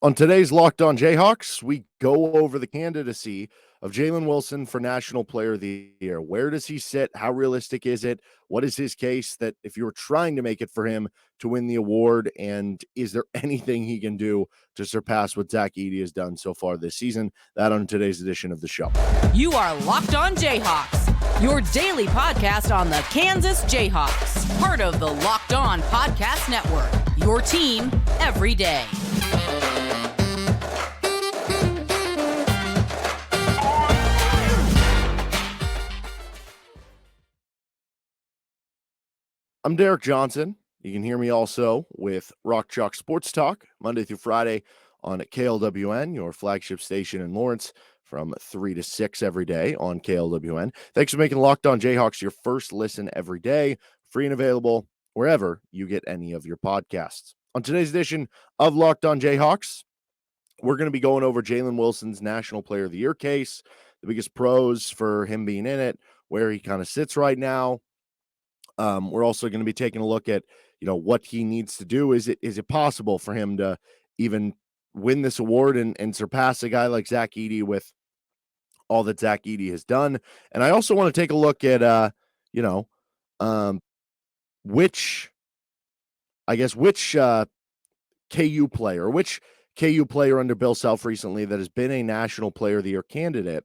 On today's Locked On Jayhawks, we go over the candidacy of Jalen Wilson for National Player of the Year. Where does he sit? How realistic is it? What is his case that if you were trying to make it for him to win the award? And is there anything he can do to surpass what Zach Edey has done so far this season? That on today's edition of the show. You are Locked On Jayhawks, your daily podcast on the Kansas Jayhawks, part of the Locked On Podcast Network, your team every day. I'm Derek Johnson. You can hear me also with Rock Chalk Sports Talk, Monday through Friday on KLWN, your flagship station in Lawrence, from 3 to 6 every day on KLWN. Thanks for making Locked On Jayhawks your first listen every day, free and available wherever you get any of your podcasts. On today's edition of Locked On Jayhawks, we're going to be going over Jalen Wilson's National Player of the Year case, the biggest pros for him being in it, where he kind of sits right now. We're also going to be taking a look at, what he needs to do. Is it possible for him to even win this award and surpass a guy like Zach Edey with all that Zach Edey has done? And I also want to take a look at, which KU player, which KU player under Bill Self recently that has been a National Player of the Year candidate,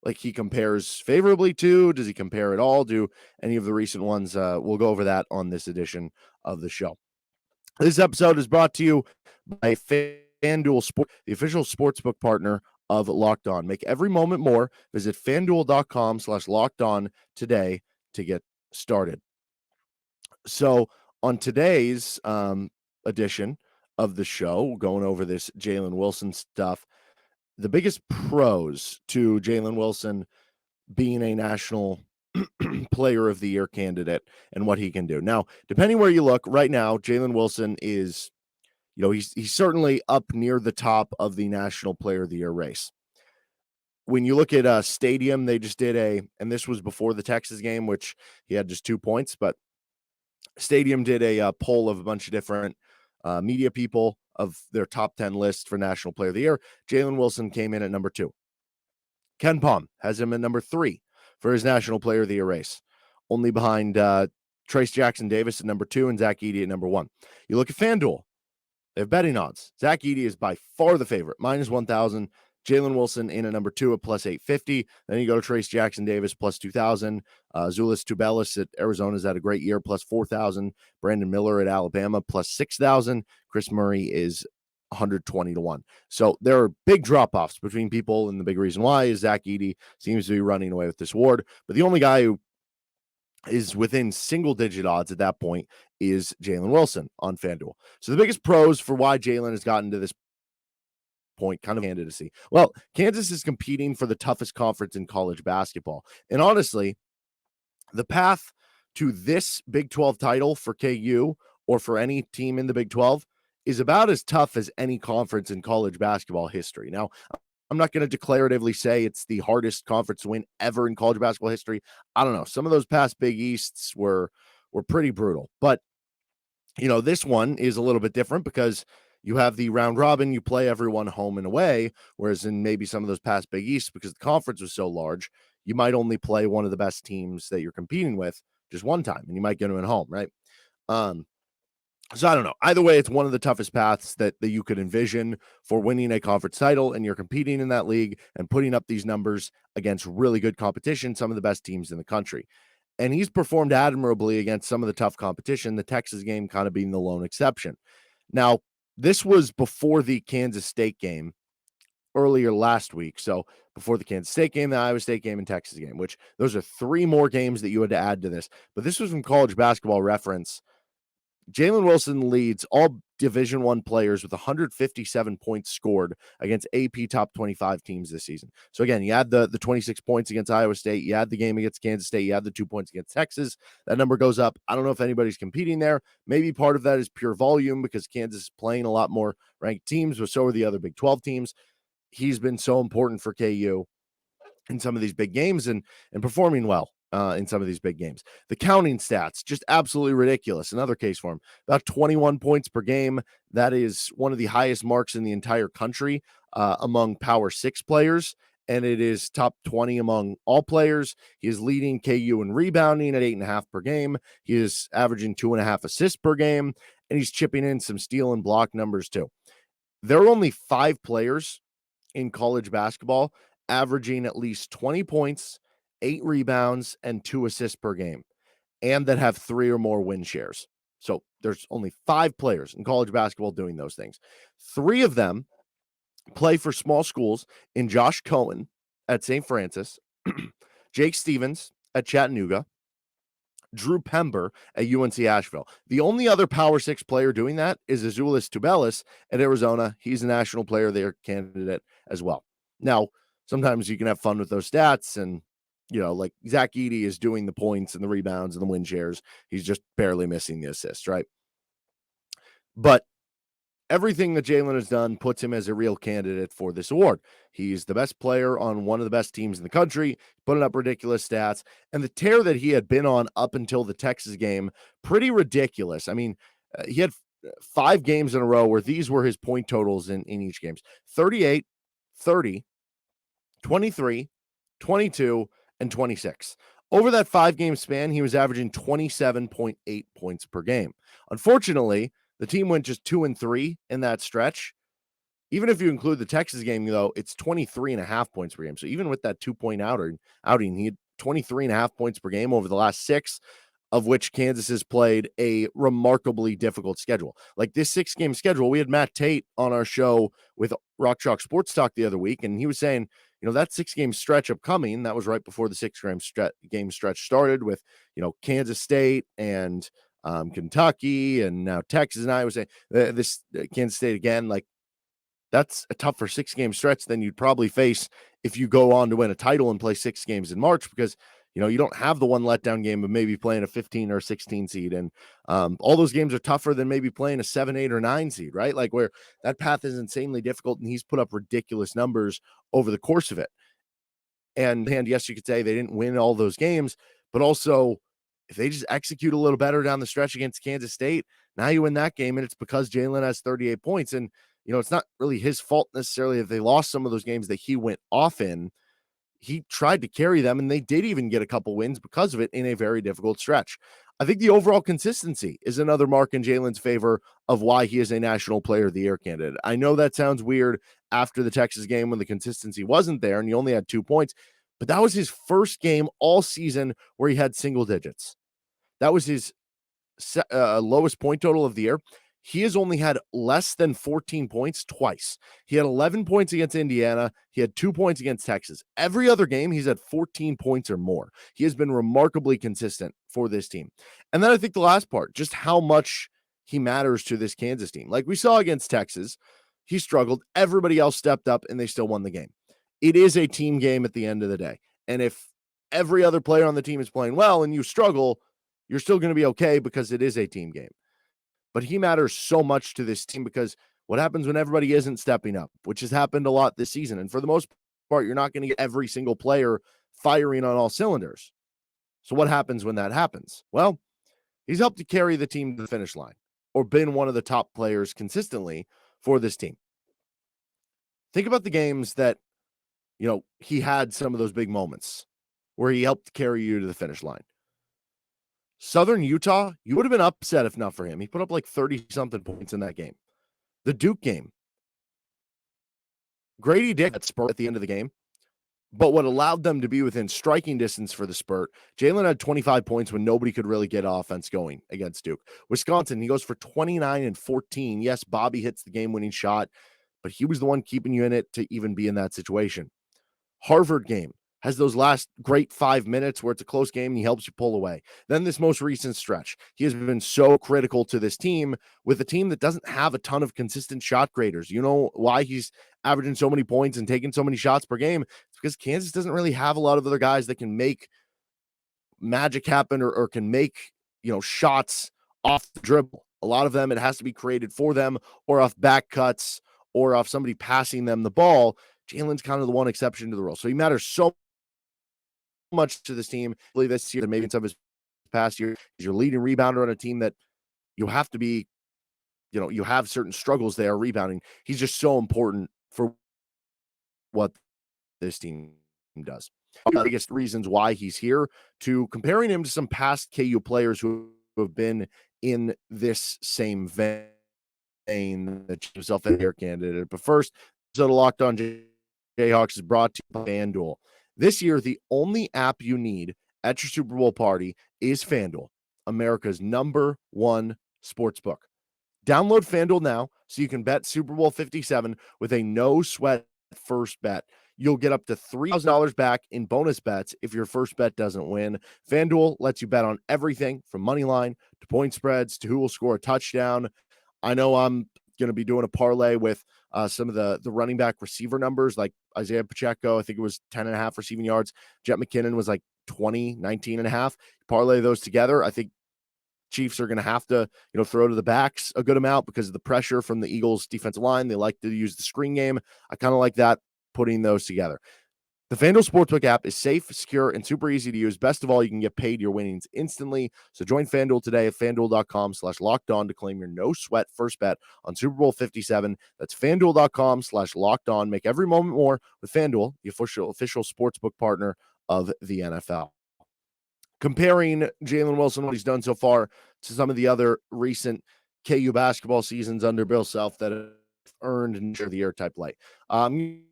like he compares favorably to. Does he compare at all? Do any of the recent ones? We'll go over that on this edition of the show. This episode is brought to you by FanDuel Sport, the official sportsbook partner of Locked On. Make every moment more. Visit FanDuel.com/LockedOn today to get started. So on today's edition of the show, going over this Jalen Wilson stuff, the biggest pros to Jalen Wilson being a National Player of the Year candidate and what he can do. Now, depending where you look, right now, Jalen Wilson is, he's certainly up near the top of the National Player of the Year race. When you look at Stadium, they just did and this was before the Texas game, which he had just 2 points, but Stadium did a poll of a bunch of different media people of their top 10 list for National Player of the Year. Jalen Wilson came in at number 2. Ken Palm has him at number 3 for his National Player of the Year race, only behind Trace Jackson Davis at number 2 and Zach Edey at number 1. You look at FanDuel, they have betting odds. Zach Edey is by far the favorite, minus 1,000. Jalen Wilson in at number 2 at plus 850. Then you go to Trace Jackson Davis plus 2,000. Zulis Tubelis at Arizona's had a great year, plus 4,000. Brandon Miller at Alabama plus 6,000. Chris Murray is 120 to 1. So there are big drop-offs between people, and the big reason why is Zach Edey seems to be running away with this award. But the only guy who is within single-digit odds at that point is Jalen Wilson on FanDuel. So the biggest pros for why Jalen has gotten to this point kind of candidacy. Well, Kansas is competing for the toughest conference in college basketball. And honestly, the path to this Big 12 title for KU or for any team in the Big 12 is about as tough as any conference in college basketball history. Now, I'm not going to declaratively say it's the hardest conference to win ever in college basketball history. I don't know. Some of those past Big Easts were pretty brutal. But, this one is a little bit different because you have the round robin, you play everyone home and away, whereas in maybe some of those past Big Easts, because the conference was so large, you might only play one of the best teams that you're competing with just one time, and you might get them at home, right? So I don't know. Either way, it's one of the toughest paths that you could envision for winning a conference title, and you're competing in that league and putting up these numbers against really good competition, some of the best teams in the country. And he's performed admirably against some of the tough competition, the Texas game kind of being the lone exception. Now, this was before the Kansas State game earlier last week. So before the Kansas State game, the Iowa State game, and Texas game, which those are 3 more games that you had to add to this. But this was from College Basketball Reference. Jalen Wilson leads all Division I players with 157 points scored against AP top 25 teams this season. So again, you add the 26 points against Iowa State, you add the game against Kansas State, you add the 2 points against Texas, that number goes up. I don't know if anybody's competing there. Maybe part of that is pure volume because Kansas is playing a lot more ranked teams, but so are the other Big 12 teams. He's been so important for KU in some of these big games and performing well in some of these big games. The counting stats, just absolutely ridiculous. Another case for him, about 21 points per game. That is one of the highest marks in the entire country among Power 6 players, and it is top 20 among all players. He is leading KU in rebounding at 8.5 per game. He is averaging 2.5 assists per game, and he's chipping in some steal and block numbers too. There are only 5 players in college basketball averaging at least 20 points, 8 rebounds, and 2 assists per game, and that have 3 or more win shares. So there's only 5 players in college basketball doing those things. 3 of them play for small schools in Josh Cohen at St. Francis, Jake Stevens at Chattanooga, Drew Pember at UNC Asheville. The only other Power 6 player doing that is Azuolas Tubelis at Arizona. He's a national player there candidate as well. Now, sometimes you can have fun with those stats, and like Zach Edey is doing the points and the rebounds and the win shares. He's just barely missing the assists, right? But everything that Jalen has done puts him as a real candidate for this award. He's the best player on one of the best teams in the country, putting up ridiculous stats. And the tear that he had been on up until the Texas game, pretty ridiculous. I mean, he had 5 games in a row where these were his point totals in each game: 38, 30, 23, 22, and 26. Over that 5-game span, he was averaging 27.8 points per game. Unfortunately, the team went just 2-3 in that stretch. Even if you include the Texas game, though, it's 23.5 points per game. So even with that 2-point outing, he had 23.5 points per game over the last 6, of which Kansas has played a remarkably difficult schedule. Like this 6-game schedule, we had Matt Tate on our show with Rock Chalk Sports Talk the other week, and he was saying, that 6-game stretch upcoming, that was right before the 6-game stretch started with, Kansas State and Kentucky and now Texas. And I was saying this Kansas State again, like that's a tougher 6-game stretch than you'd probably face if you go on to win a title and play 6 games in March, because you don't have the one letdown game of maybe playing a 15 or 16 seed. And all those games are tougher than maybe playing a 7, 8, or 9 seed, right? Like where that path is insanely difficult, and he's put up ridiculous numbers over the course of it. And yes, you could say they didn't win all those games, but also if they just execute a little better down the stretch against Kansas State, now you win that game, and it's because Jalen has 38 points. And, it's not really his fault necessarily if they lost some of those games that he went off in. He tried to carry them, and they did even get a couple wins because of it in a very difficult stretch. I think the overall consistency is another mark in Jalen's favor of why he is a National Player of the Year candidate. I know that sounds weird after the Texas game when the consistency wasn't there and he only had 2 points, but that was his first game all season where he had single digits. That was his lowest point total of the year. He has only had less than 14 points twice. He had 11 points against Indiana. He had 2 points against Texas. Every other game, he's had 14 points or more. He has been remarkably consistent for this team. And then I think the last part, just how much he matters to this Kansas team. Like we saw against Texas, he struggled. Everybody else stepped up, and they still won the game. It is a team game at the end of the day. And if every other player on the team is playing well and you struggle, you're still going to be okay because it is a team game. But he matters so much to this team because what happens when everybody isn't stepping up, which has happened a lot this season. And for the most part, you're not going to get every single player firing on all cylinders. So what happens when that happens? Well, he's helped to carry the team to the finish line or been one of the top players consistently for this team. Think about the games that, he had some of those big moments where he helped carry you to the finish line. Southern Utah, you would have been upset if not for him. He put up like 30-something points in that game. The Duke game, Grady did that spurt at the end of the game, but what allowed them to be within striking distance for the spurt, Jalen had 25 points when nobody could really get offense going against Duke. Wisconsin, he goes for 29 and 14. Yes, Bobby hits the game-winning shot, but he was the one keeping you in it to even be in that situation. Harvard game has those last great 5 minutes where it's a close game and he helps you pull away. Then this most recent stretch, he has been so critical to this team with a team that doesn't have a ton of consistent shot graders. You know why he's averaging so many points and taking so many shots per game? It's because Kansas doesn't really have a lot of other guys that can make magic happen or can make, shots off the dribble. A lot of them, it has to be created for them or off back cuts or off somebody passing them the ball. Jalen's kind of the one exception to the rule. So he matters so much to this team this year than maybe in some of his past years. He's your leading rebounder on a team that you have to be, you have certain struggles there rebounding. He's just so important for what this team does. The biggest reasons why he's here, to comparing him to some past KU players who have been in this same vein that himself a hair candidate. But first, so the Locked On Jayhawks is brought to you by FanDuel. This year, the only app you need at your Super Bowl party is FanDuel, America's #1 sportsbook. Download FanDuel now so you can bet Super Bowl 57 with a no-sweat first bet. You'll get up to $3,000 back in bonus bets if your first bet doesn't win. FanDuel lets you bet on everything from money line to point spreads to who will score a touchdown. I know I'm going to be doing a parlay with some of the running back receiver numbers, like Isaiah Pacheco. I think it was 10.5 receiving yards. Jet McKinnon was like 19.5. Parlay those together. I think Chiefs are going to have to, throw to the backs a good amount because of the pressure from the Eagles defensive line. They like to use the screen game. I kind of like that, putting those together. The FanDuel Sportsbook app is safe, secure, and super easy to use. Best of all, you can get paid your winnings instantly. So join FanDuel today at FanDuel.com/LockedOn to claim your no-sweat first bet on Super Bowl 57. That's FanDuel.com/LockedOn. Make every moment more with FanDuel, the official sportsbook partner of the NFL. Comparing Jalen Wilson, what he's done so far, to some of the other recent KU basketball seasons under Bill Self that have earned Nature of the Year type light. I'm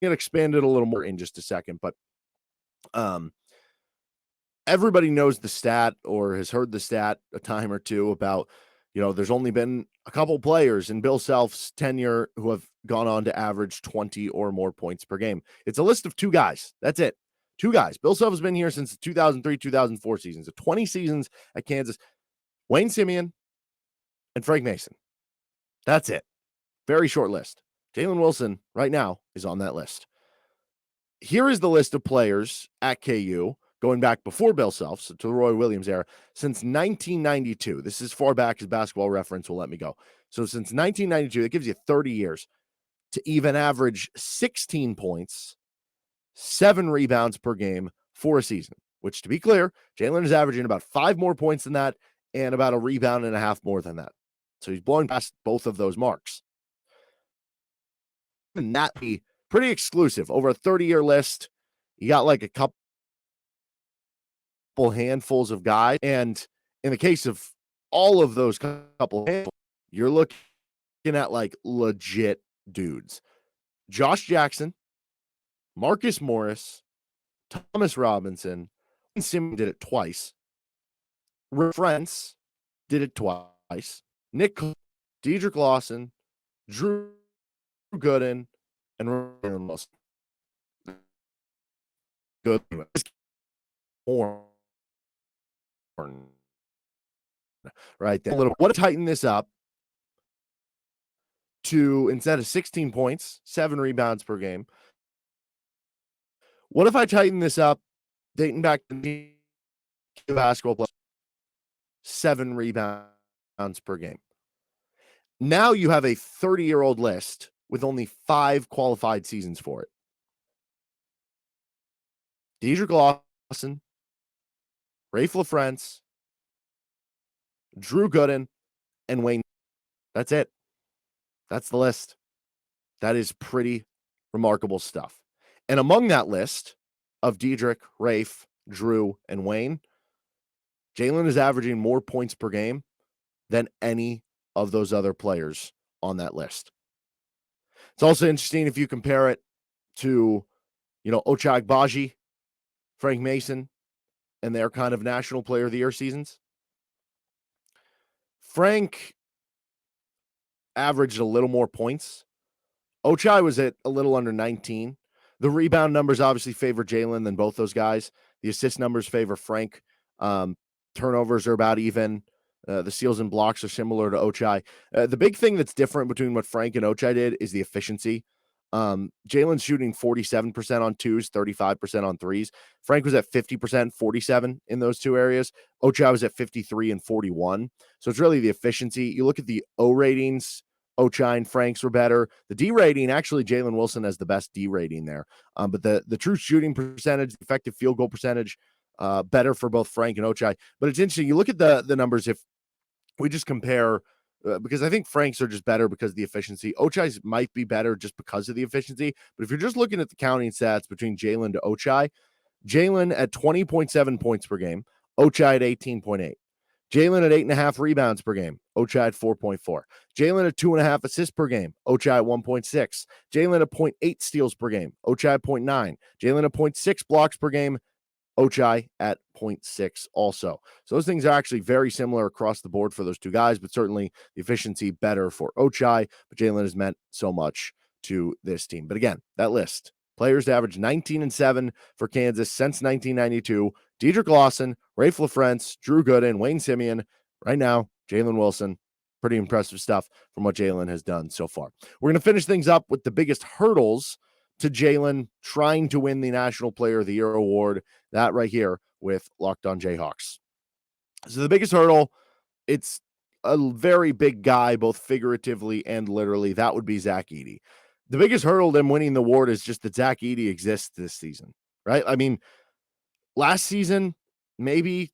going to expand it a little more in just a second, but everybody knows the stat or has heard the stat a time or two about, there's only been a couple players in Bill Self's tenure who have gone on to average 20 or more points per game. It's a list of 2 guys. That's it. 2 guys. Bill Self has been here since the 2003-2004 season. So 20 seasons at Kansas. Wayne Simien and Frank Mason. That's it. Very short list. Jalen Wilson right now is on that list. Here is the list of players at KU going back before Bill Self, so to the Roy Williams era, since 1992. This is as far back as Basketball Reference will let me go. So since 1992, that gives you 30 years to even average 16 points, 7 rebounds per game for a season, which, to be clear, Jalen is averaging about 5 more points than that and about a rebound and a half more than that. So he's blowing past both of those marks. And that be pretty exclusive. Over a 30-year list, you got like a couple handfuls of guys. And in the case of all of those couple handfuls, you're looking at like legit dudes. Josh Jackson, Marcus Morris, Thomas Robinson, Simien did it twice. Friends did it twice. Nick, Dedrick Lawson, Drew Gooden, and Ryan Wilson. Good. Right there. What to tighten this up to, instead of 16 points, 7 rebounds per game. What if I tighten this up, dating back to the basketball player, 7 rebounds per game? Now you have a 30-year-old list with only 5 qualified seasons for it. Dedrick Lawson, Rafe LaFrance, Drew Gooden, and Wayne. That's it. That's the list. That is pretty remarkable stuff. And among that list of Dedrick, Rafe, Drew, and Wayne, Jalen is averaging more points per game than any of those other players on that list. It's also interesting if you compare it to, Ochai Agbaji, Frank Mason, and their kind of National Player of the Year seasons. Frank averaged a little more points. Ochai was at a little under 19. The rebound numbers obviously favor Jalen than both those guys. The assist numbers favor Frank. Turnovers are about even. The steals and blocks are similar to Ochai. The big thing that's different between what Frank and Ochai did is the efficiency. Jalen's shooting 47% on 2s, 35% on 3s. Frank was at 50%, 47 in those 2 areas. Ochai was at 53 and 41. So it's really the efficiency. You look at the O ratings Ochai and Franks were better. The D rating, actually, Jalen Wilson has the best D rating there. But the true shooting percentage, the effective field goal percentage, better for both Frank and Ochai. But it's interesting. You look at the numbers. If we just compare, because I think Franks are just better because of the efficiency. Ochai's might be better just because of the efficiency. But if you're just looking at the counting stats between Jalen to Ochai, Jalen at 20.7 points per game, Ochai at 18.8. Jalen at 8.5 rebounds per game, Ochai at 4.4. Jalen at 2.5 assists per game, Ochai at 1.6. Jalen at 0.8 steals per game, Ochai at 0.9. Jalen at 0.6 blocks per game, Ochai at 0.6 also. So those things are actually very similar across the board for those two guys, but certainly the efficiency better for Ochai. But Jalen has meant so much to this team. But again, that list, players to average 19-7 for Kansas since 1992. Dedrick Lawson, Rafe LaFrentz, Drew Gooden, Wayne Simien. Right now, Jalen Wilson. Pretty impressive stuff from what Jalen has done so far. We're going to finish things up with the biggest hurdles to Jalen trying to win the National Player of the Year award. That right here with Locked On Jayhawks. So the biggest hurdle, it's a very big guy, both figuratively and literally. That would be Zach Edey. The biggest hurdle to him winning the award is just that Zach Edey exists this season, right? I mean, last season, maybe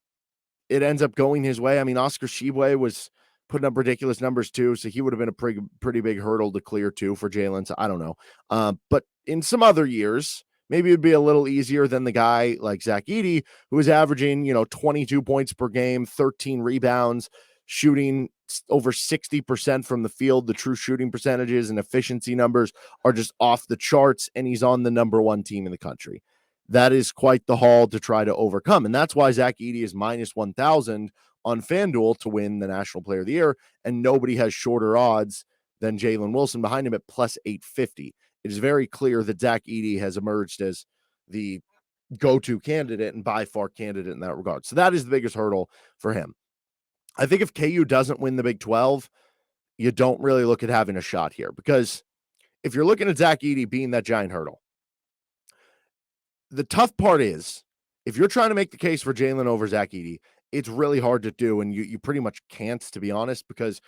it ends up going his way. I mean, Oscar Tshiebwe was putting up ridiculous numbers too, so he would have been a pretty big hurdle to clear too for Jalen. So I don't know. But in some other years, maybe it'd be a little easier than the guy like Zach Edey, who was averaging, 22 points per game, 13 rebounds, shooting over 60% from the field. The true shooting percentages and efficiency numbers are just off the charts, and he's on the number one team in the country. That is quite the haul to try to overcome. And that's why Zach Edey is minus 1,000 on FanDuel to win the National Player of the Year. And nobody has shorter odds than Jalen Wilson behind him at plus 850. It is very clear that Zach Edey has emerged as the go-to candidate and by far candidate in that regard. So that is the biggest hurdle for him. I think if KU doesn't win the Big 12, you don't really look at having a shot here, because if you're looking at Zach Edey being that giant hurdle, the tough part is if you're trying to make the case for Jalen over Zach Edey, it's really hard to do, and you pretty much can't, to be honest, because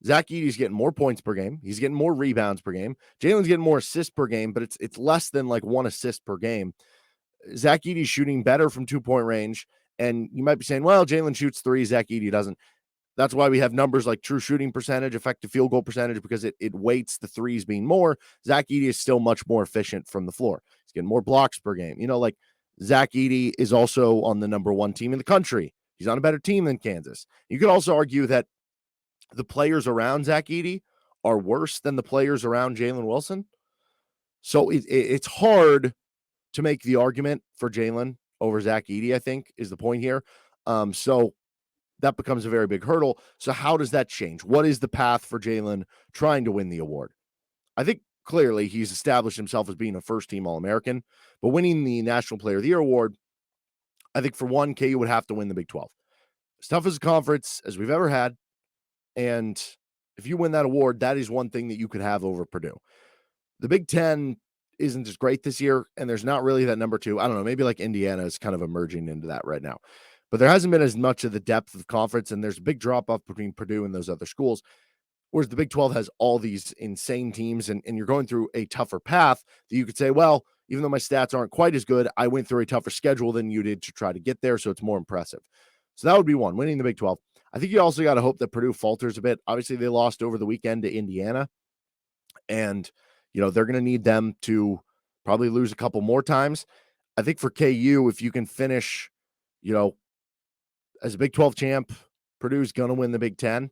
Zach Edey's getting more points per game. He's getting more rebounds per game. Jalen's getting more assists per game, but it's less than like one assist per game. Zach Edey's shooting better from 2-point range, and you might be saying, well, Jalen shoots three, Zach Edey doesn't. That's why we have numbers like true shooting percentage, effective field goal percentage, because it weights the threes being more. Zach Edey is still much more efficient from the floor. He's getting more blocks per game. Like Zach Edey is also on the number one team in the country. He's on a better team than Kansas. You could also argue that the players around Zach Edey are worse than the players around Jalen Wilson. So it's hard to make the argument for Jalen over Zach Edey, I think, is the point here. So that becomes a very big hurdle. So how does that change? What is the path for Jalen trying to win the award? I think clearly he's established himself as being a first-team All-American, but winning the National Player of the Year award, I think for one, KU would have to win the Big 12. As tough as a conference as we've ever had, and if you win that award, that is one thing that you could have over Purdue. The Big 10 isn't as great this year, and there's not really that number two. I don't know, maybe like Indiana is kind of emerging into that right now. But there hasn't been as much of the depth of conference, and there's a big drop-off between Purdue and those other schools, whereas the Big 12 has all these insane teams, and you're going through a tougher path that you could say, well, even though my stats aren't quite as good, I went through a tougher schedule than you did to try to get there, so it's more impressive. So that would be one, winning the Big 12. I think you also got to hope that Purdue falters a bit. Obviously, they lost over the weekend to Indiana, and they're going to need them to probably lose a couple more times. I think for KU, if you can finish, as a Big 12 champ, Purdue's going to win the Big 10,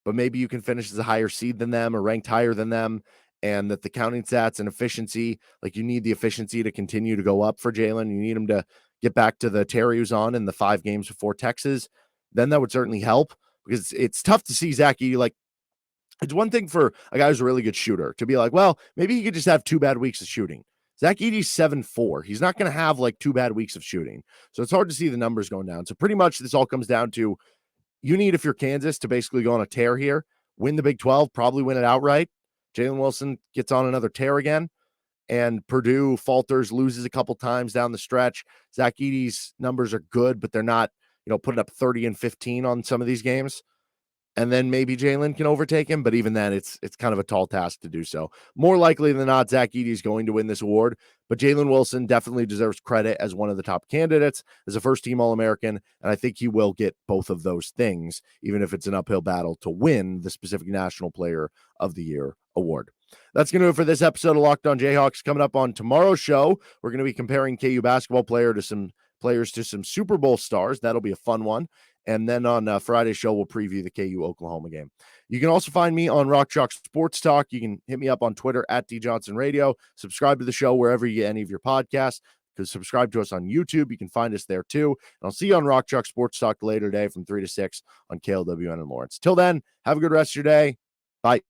but maybe you can finish as a higher seed than them or ranked higher than them, and that the counting stats and efficiency, like you need the efficiency to continue to go up for Jalen. You need him to get back to the Terry who's on in the 5 games before Texas. Then that would certainly help, because it's tough to see Zach Edey. Like, it's one thing for a guy who's a really good shooter to be like, well, maybe he could just have 2 bad weeks of shooting. Zach Edey's 7'4". He's not going to have like 2 bad weeks of shooting. So it's hard to see the numbers going down. So pretty much this all comes down to, you need, if you're Kansas, to basically go on a tear here, win the Big 12, probably win it outright. Jalen Wilson gets on another tear again, and Purdue falters, loses a couple times down the stretch. Zach Edey's numbers are good, but they're not, putting up 30 and 15 on some of these games. and then maybe Jalen can overtake him. But even then, it's kind of a tall task to do so. More likely than not, Zach Edey is going to win this award, but Jalen Wilson definitely deserves credit as one of the top candidates, as a first-team All-American, and I think he will get both of those things, even if it's an uphill battle to win the specific National Player of the Year award. That's going to do it for this episode of Locked On Jayhawks. Coming up on tomorrow's show, we're going to be comparing KU basketball players to some Super Bowl stars. That'll be a fun one. And then on Friday's show, we'll preview the KU Oklahoma game. You can also find me on Rock Chalk Sports Talk. You can hit me up on Twitter at DJohnsonRadio. Subscribe to the show wherever you get any of your podcasts. Because subscribe to us on YouTube. You can find us there too. And I'll see you on Rock Chalk Sports Talk later today from 3 to 6 on KLWN in Lawrence. Till then, have a good rest of your day. Bye.